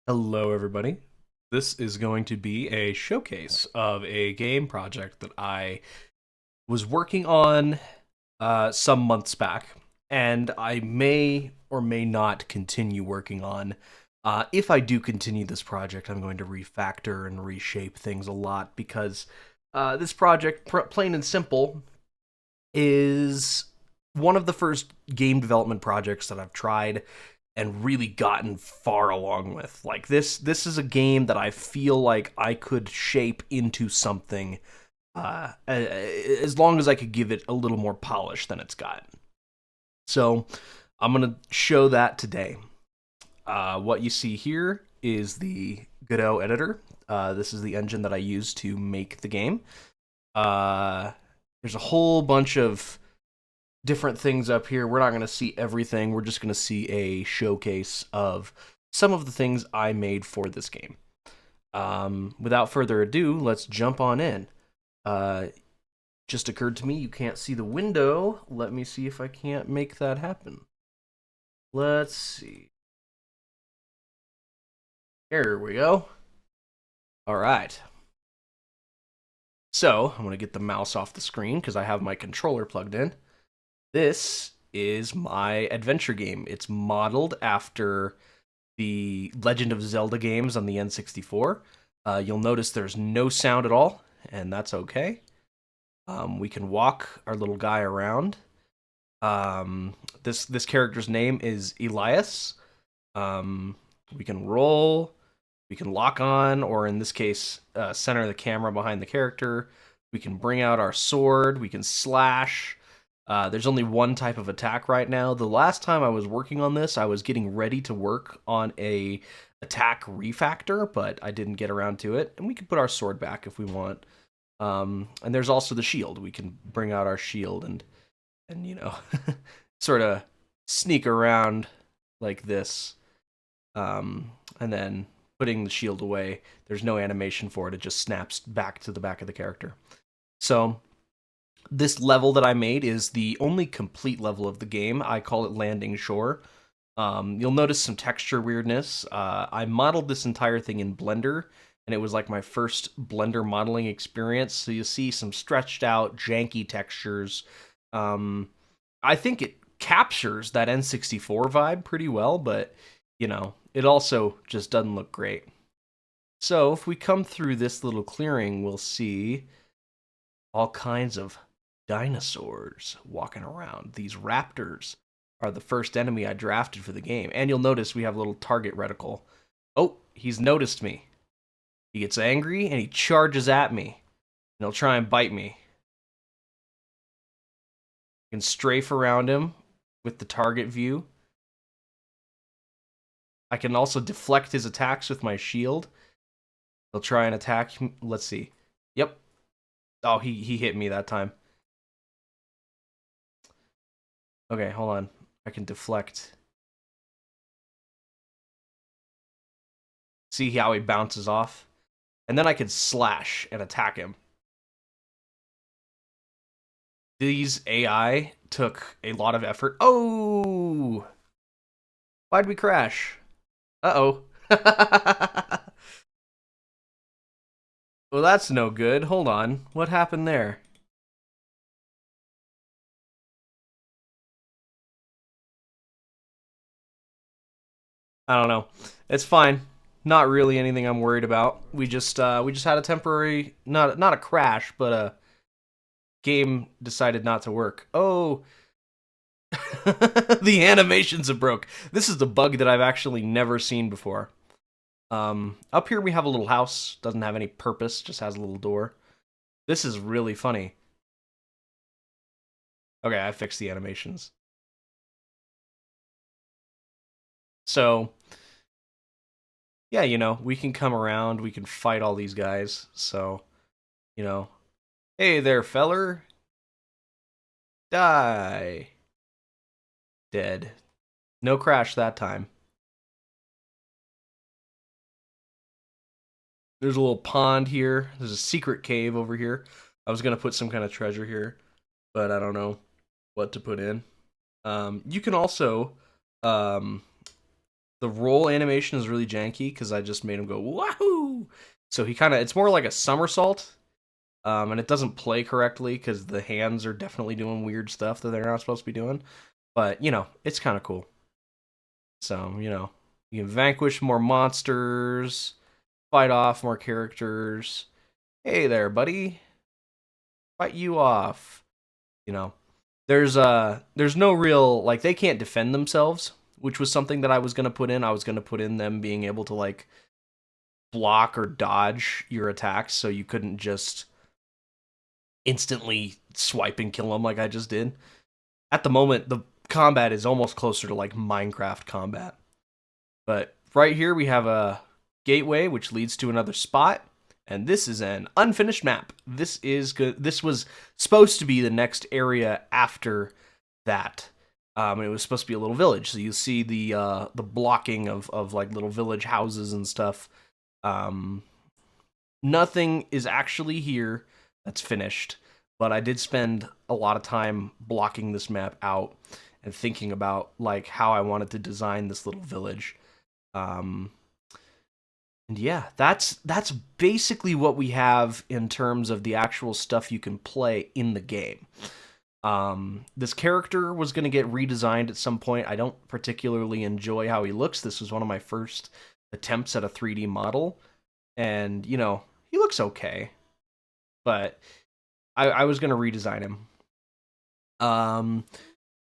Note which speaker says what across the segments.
Speaker 1: Hello, everybody. This is going to be a showcase of a game project that I was working on some months back, and I may or may not continue working on. If I do continue this project, I'm going to refactor and reshape things a lot because this project, plain and simple, is one of the first game development projects that I've tried and really gotten far along with. Like this is a game that I feel like I could shape into something as long as I could give it a little more polish than it's got. So I'm gonna show that today. What you see here is the Godot editor. This is the engine that I use to make the game. Uh, there's a whole bunch of different things up here. We're not going to see everything. We're just going to see a showcase of some of the things I made for this game. Without further ado, let's jump on in. Uh, just occurred to me you can't see the window. Let me see if I can't make that happen. Let's see. Here we go. All right. So I'm going to get the mouse off the screen because I have my controller plugged in. This is my adventure game. It's modeled after the Legend of Zelda games on the N64. You'll notice there's no sound at all, and that's okay. We can walk our little guy around. This character's name is Elias. We can roll. We can lock on, or in this case, center the camera behind the character. We can bring out our sword. We can slash. There's only one type of attack right now. The last time I was working on this, I was getting ready to work on a attack refactor, but I didn't get around to it. And we can put our sword back if we want. And there's also the shield. We can bring out our shield and you know, sort of sneak around like this. And then putting the shield away. There's no animation for it. It just snaps back to the back of the character. So this level that I made is the only complete level of the game. I call it Landing Shore. You'll notice some texture weirdness. I modeled this entire thing in Blender, and it was like my first Blender modeling experience. So you'll see some stretched out, janky textures. I think it captures that N64 vibe pretty well, but you know, it also just doesn't look great. So if we come through this little clearing, we'll see all kinds of dinosaurs walking around. These raptors are the first enemy I drafted for the game. And you'll notice we have a little target reticle. Oh, he's noticed me. He gets angry and he charges at me. And he'll try and bite me. You can strafe around him with the target view. I can also deflect his attacks with my shield. He'll try and attack. Let's see. Yep. Oh, he hit me that time. Okay, hold on. I can deflect. See how he bounces off? And then I can slash and attack him. These AI took a lot of effort. Oh! Why'd we crash? Uh-oh. Well, that's no good. Hold on. What happened there? I don't know. It's fine. Not really anything I'm worried about. We just had a temporary not a crash, but a game decided not to work. Oh, the animations have broke. This is the bug that I've actually never seen before. Up here we have a little house. Doesn't have any purpose. Just has a little door. This is really funny. Okay, I fixed the animations. So yeah, you know, we can come around. We can fight all these guys. So you know, hey there, feller, die. Dead. No crash that time. There's a little pond here. There's a secret cave over here. I was gonna put some kind of treasure here, but I don't know what to put in. You can also, um, The roll animation is really janky because I just made him go wahoo. So he kind of, it's more like a somersault, and it doesn't play correctly because the hands are definitely doing weird stuff that they're not supposed to be doing. But it's kind of cool. So you can vanquish more monsters, fight off more characters. Hey there, buddy, fight you off. You know, there's no real, like, they can't defend themselves, which was something that I was gonna put in. I was gonna put in them being able to like block or dodge your attacks, so you couldn't just instantly swipe and kill them like I just did. At the moment, the combat is almost closer to like Minecraft combat. But right here we have a gateway which leads to another spot, and this is an unfinished map. This is good. This was supposed to be the next area after that. It was supposed to be a little village, so you see the blocking of like little village houses and stuff. Nothing is actually here that's finished, but I did spend a lot of time blocking this map out and thinking about like how I wanted to design this little village. And yeah, that's basically what we have in terms of the actual stuff you can play in the game. This character was going to get redesigned at some point. I don't particularly enjoy how he looks. This was one of my first attempts at a 3D model, and he looks okay, but I was going to redesign him. I'm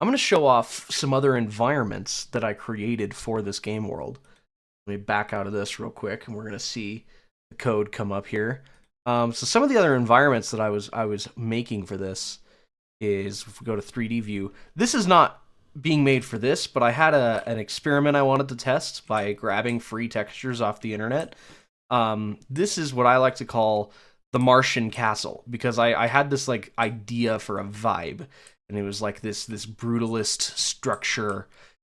Speaker 1: going to show off some other environments that I created for this game world. Let me back out of this real quick, and we're going to see the code come up here. So some of the other environments that I was making for this is, if we go to 3D view, this is not being made for this, but I had an experiment I wanted to test by grabbing free textures off the internet. This is what I like to call the Martian castle, because I had this like idea for a vibe, and it was like this brutalist structure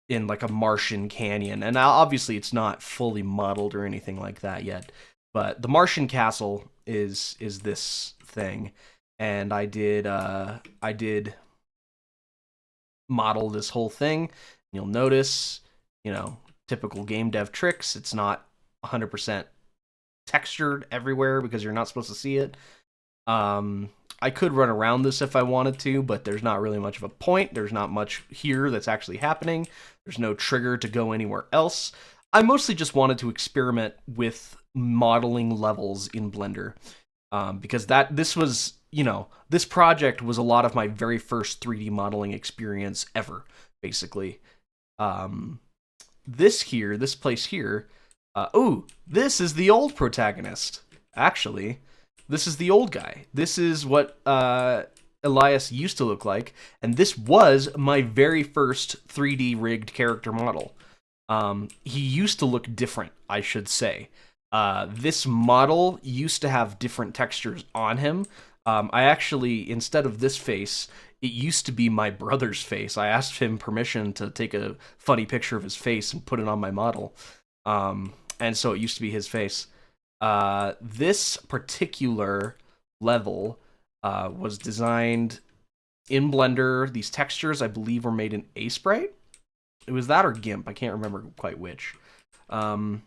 Speaker 1: in like a Martian canyon. And obviously it's not fully modeled or anything like that yet, but the Martian castle is this thing. And I did model this whole thing. You'll notice, typical game dev tricks. It's not 100% textured everywhere because you're not supposed to see it. I could run around this if I wanted to, but there's not really much of a point. There's not much here that's actually happening. There's no trigger to go anywhere else. I mostly just wanted to experiment with modeling levels in Blender, because this was, this project was a lot of my very first 3D modeling experience ever, basically. This place here, this is the old protagonist, actually. This is the old guy. This is what Elias used to look like, and this was my very first 3D rigged character model. He used to look different, I should say. This model used to have different textures on him. I actually, instead of this face, it used to be my brother's face. I asked him permission to take a funny picture of his face and put it on my model. And so it used to be his face. This particular level was designed in Blender. These textures, I believe, were made in Sprite. It was that or GIMP. I can't remember quite which. And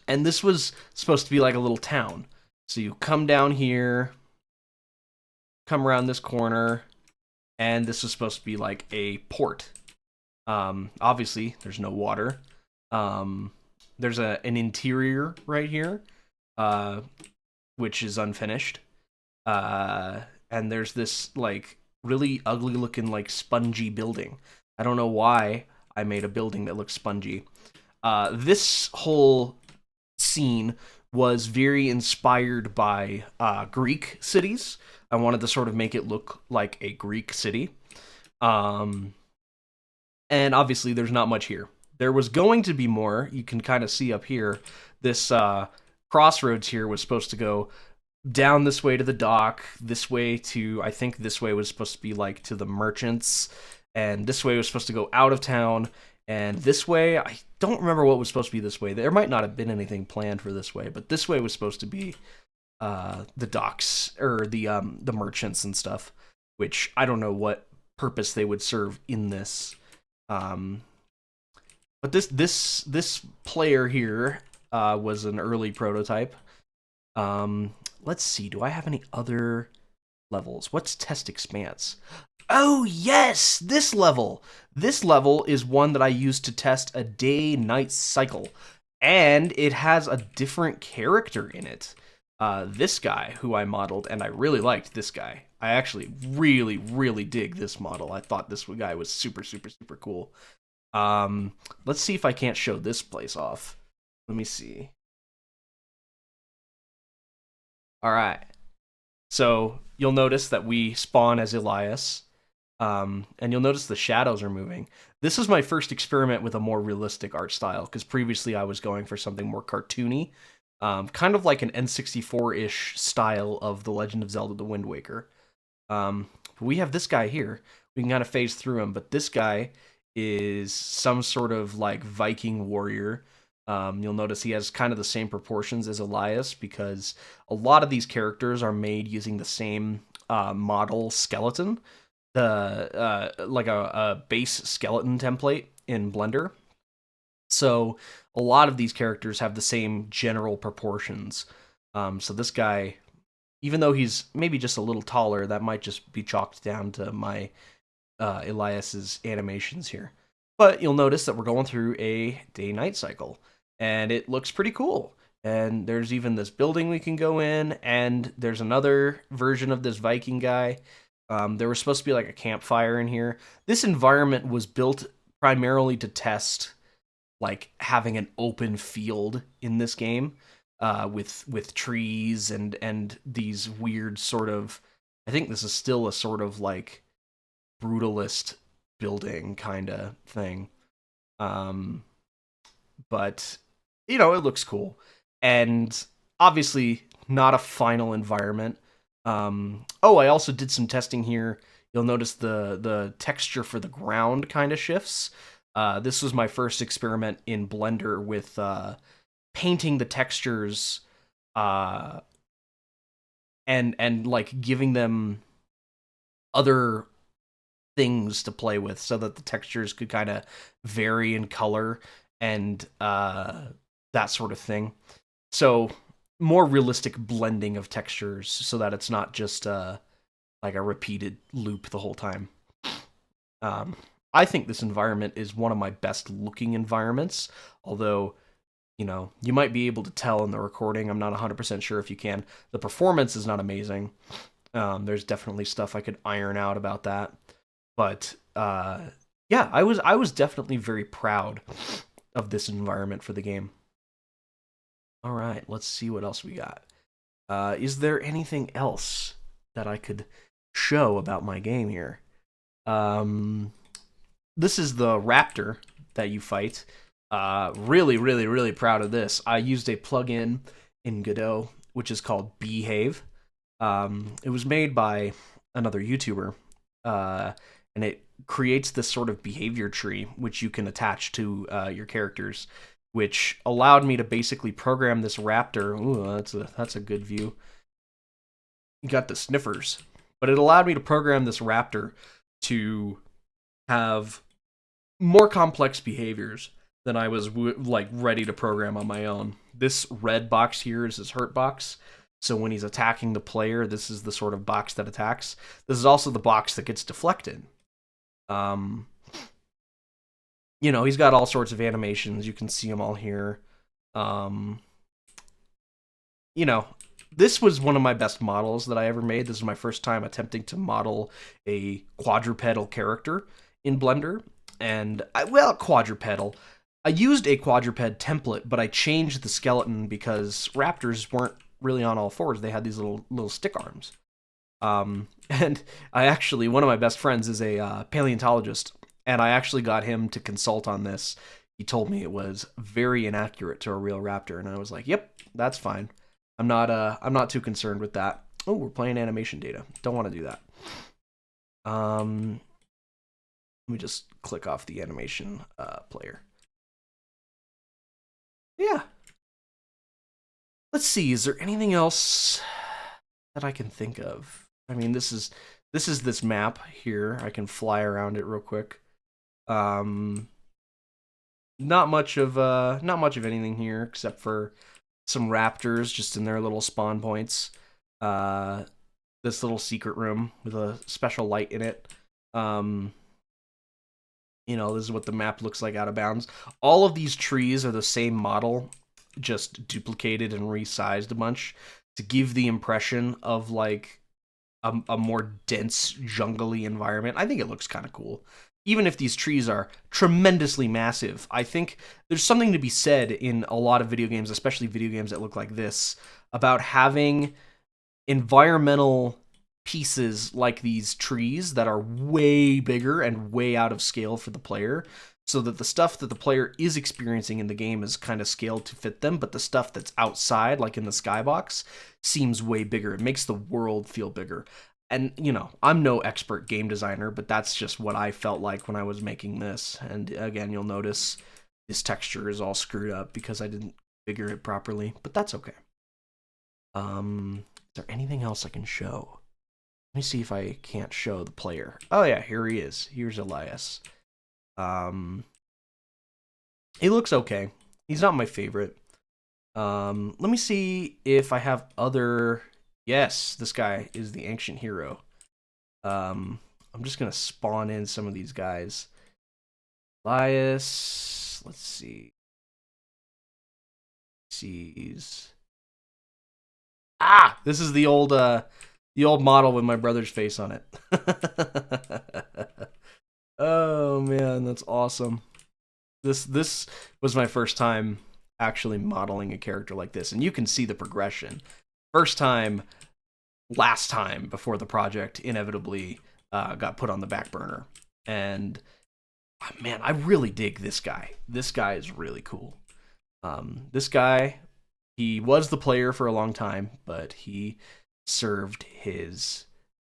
Speaker 1: this was supposed to be like a little town. So you come down here, come around this corner, and this was supposed to be like a port. Obviously, there's no water. There's an interior right here, which is unfinished. And there's this like really ugly looking like spongy building. I don't know why I made a building that looks spongy. This whole scene was very inspired by Greek cities. I wanted to sort of make it look like a Greek city. And obviously there's not much here. There was going to be more. You can kind of see up here, this crossroads here was supposed to go down this way to the dock, this way to, I think this way was supposed to be like to the merchants, and this way was supposed to go out of town, and this way, I don't remember what was supposed to be this way. There might not have been anything planned for this way, but this way was supposed to be the docks, or the merchants and stuff, which I don't know what purpose they would serve in this. But this player here was an early prototype. Let's see. Do I have any other levels? What's Test Expanse? Oh, yes! This level! This level is one that I used to test a day-night cycle. And it has a different character in it. This guy, who I modeled, and I really liked this guy. I actually really, really dig this model. I thought this guy was super, super, super cool. Let's see if I can't show this place off. Let me see. All right. So you'll notice that we spawn as Elias, and you'll notice the shadows are moving. This is my first experiment with a more realistic art style, because previously I was going for something more cartoony, kind of like an N64-ish style of The Legend of Zelda: The Wind Waker. We have this guy here. We can kind of phase through him, but this guy is some sort of like Viking warrior. You'll notice he has kind of the same proportions as Elias, because a lot of these characters are made using the same model skeleton, the like a base skeleton template in Blender. So a lot of these characters have the same general proportions. So this guy, even though he's maybe just a little taller, that might just be chalked down to my Elias's animations here. But you'll notice that we're going through a day-night cycle, and it looks pretty cool. And there's even this building we can go in, and there's another version of this Viking guy. There was supposed to be like a campfire in here. This environment was built primarily to test like having an open field in this game, with trees and these weird sort of. I think this is still a sort of like brutalist building kind of thing. Um, but you know, it looks cool, and obviously not a final environment. Oh, I also did some testing here. You'll notice the texture for the ground kind of shifts. This was my first experiment in Blender with painting the textures, uh, and like giving them other things to play with so that the textures could kind of vary in color and that sort of thing. So more realistic blending of textures so that it's not just like a repeated loop the whole time. Um, I think this environment is one of my best looking environments, although, you know, you might be able to tell in the recording. I'm not 100% sure if you can. The performance is not amazing. There's definitely stuff I could iron out about that. But yeah, I was definitely very proud of this environment for the game. All right, let's see what else we got. Is there anything else that I could show about my game here? Um, this is the raptor that you fight. Really, really, really proud of this. I used a plugin in Godot, which is called Behave. It was made by another YouTuber, and it creates this sort of behavior tree which you can attach to your characters, which allowed me to basically program this raptor. Ooh, that's a good view. You got the sniffers, but it allowed me to program this raptor to have more complex behaviors than I was like ready to program on my own. This red box here is his hurt box. So when he's attacking the player, this is the sort of box that attacks. This is also the box that gets deflected. Um, you know, he's got all sorts of animations. You can see them all here. Um, you know, this was one of my best models that I ever made. This is my first time attempting to model a quadrupedal character in Blender. And, quadrupedal. I used a quadruped template, but I changed the skeleton because raptors weren't really on all fours. They had these little stick arms. And I actually, one of my best friends is a paleontologist, and I actually got him to consult on this. He told me it was very inaccurate to a real raptor, and I was like, "Yep, that's fine. I'm not too concerned with that." Oh, we're playing animation data. Don't want to do that. Let me just click off the animation player. Yeah. Let's see. Is there anything else that I can think of? I mean, this is this map here. I can fly around it real quick. not much of anything here except for some raptors just in their little spawn points. Uh, this little secret room with a special light in it. Um, this is what the map looks like out of bounds. All of these trees are the same model, just duplicated and resized a bunch to give the impression of like a more dense, jungly environment. I think it looks kind of cool. Even if these trees are tremendously massive, I think there's something to be said in a lot of video games, especially video games that look like this, about having environmental pieces like these trees that are way bigger and way out of scale for the player, so that the stuff that the player is experiencing in the game is kind of scaled to fit them, but the stuff that's outside, like in the skybox, seems way bigger. It makes the world feel bigger. And, I'm no expert game designer, but that's just what I felt like when I was making this. And again, you'll notice this texture is all screwed up because I didn't figure it properly, but that's okay. Is there anything else I can show? Let me see if I can't show the player. Oh yeah, here he is. Here's Elias. He looks okay. He's not my favorite. Let me see if I have other... Yes, this guy is the ancient hero. I'm just gonna spawn in some of these guys. Elias, let's see. This is the old model with my brother's face on it. Oh man, that's awesome. This was my first time actually modeling a character like this, and you can see the progression. First time, last time before the project inevitably got put on the back burner. And man, I really dig this guy. This guy is really cool. This guy, he was the player for a long time, but he served his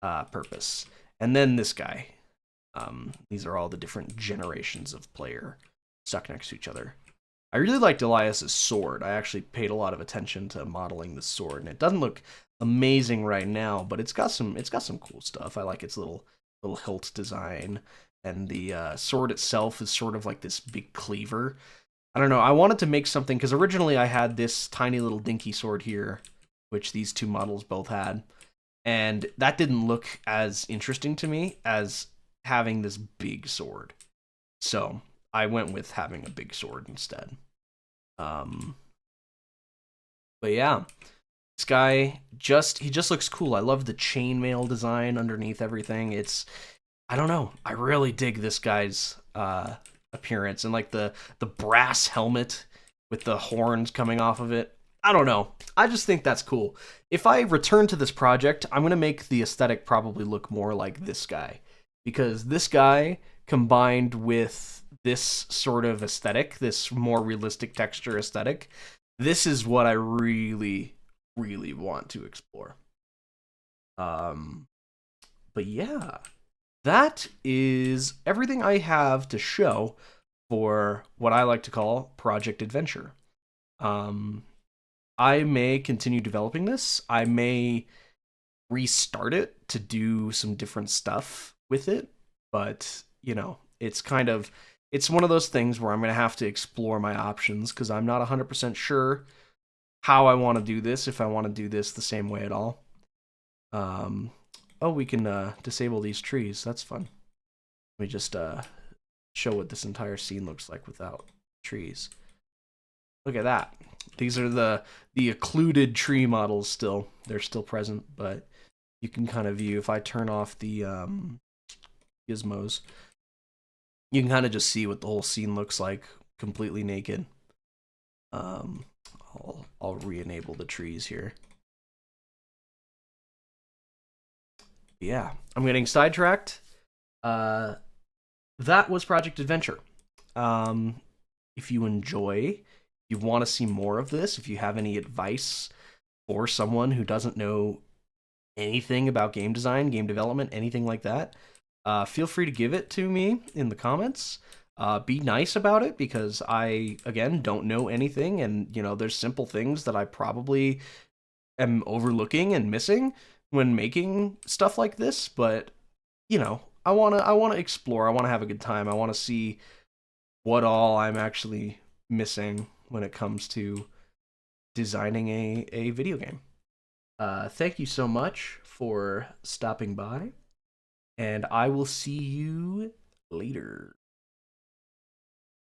Speaker 1: purpose. And then this guy. These are all the different generations of player stuck next to each other. I really liked Elias's sword. I actually paid a lot of attention to modeling the sword, and it doesn't look amazing right now, but it's got some cool stuff. I like its little hilt design, and the sword itself is sort of like this big cleaver. I don't know. I wanted to make something because originally I had this tiny little dinky sword here, which these two models both had, and that didn't look as interesting to me as having this big sword. So I went with having a big sword instead. But yeah, this guy he just looks cool. I love the chainmail design underneath everything. I don't know. I really dig this guy's appearance, and like the brass helmet with the horns coming off of it. I don't know. I just think that's cool. If I return to this project, I'm going to make the aesthetic probably look more like this guy, because this guy combined with this sort of aesthetic, this more realistic texture aesthetic, this is what I really, really want to explore. But yeah, that is everything I have to show for what I like to call Project Adventure. I may continue developing this. I may restart it to do some different stuff with it, but it's one of those things where I'm going to have to explore my options because I'm not 100% sure how I want to do this, if I want to do this the same way at all. We can disable these trees. That's fun. Let me just show what this entire scene looks like without trees. Look at that. These are the occluded tree models still. They're still present, but you can kind of view, if I turn off the gizmos, you can kind of just see what the whole scene looks like, completely naked. I'll re-enable the trees here. Yeah, I'm getting sidetracked. That was Project Adventure. If you enjoy, you want to see more of this, if you have any advice for someone who doesn't know anything about game design, game development, anything like that, feel free to give it to me in the comments. Be nice about it, because I, again, don't know anything, and, there's simple things that I probably am overlooking and missing when making stuff like this, but, I want to explore, I want to have a good time, I want to see what all I'm actually missing when it comes to designing a video game. Thank you so much for stopping by, and I will see you later.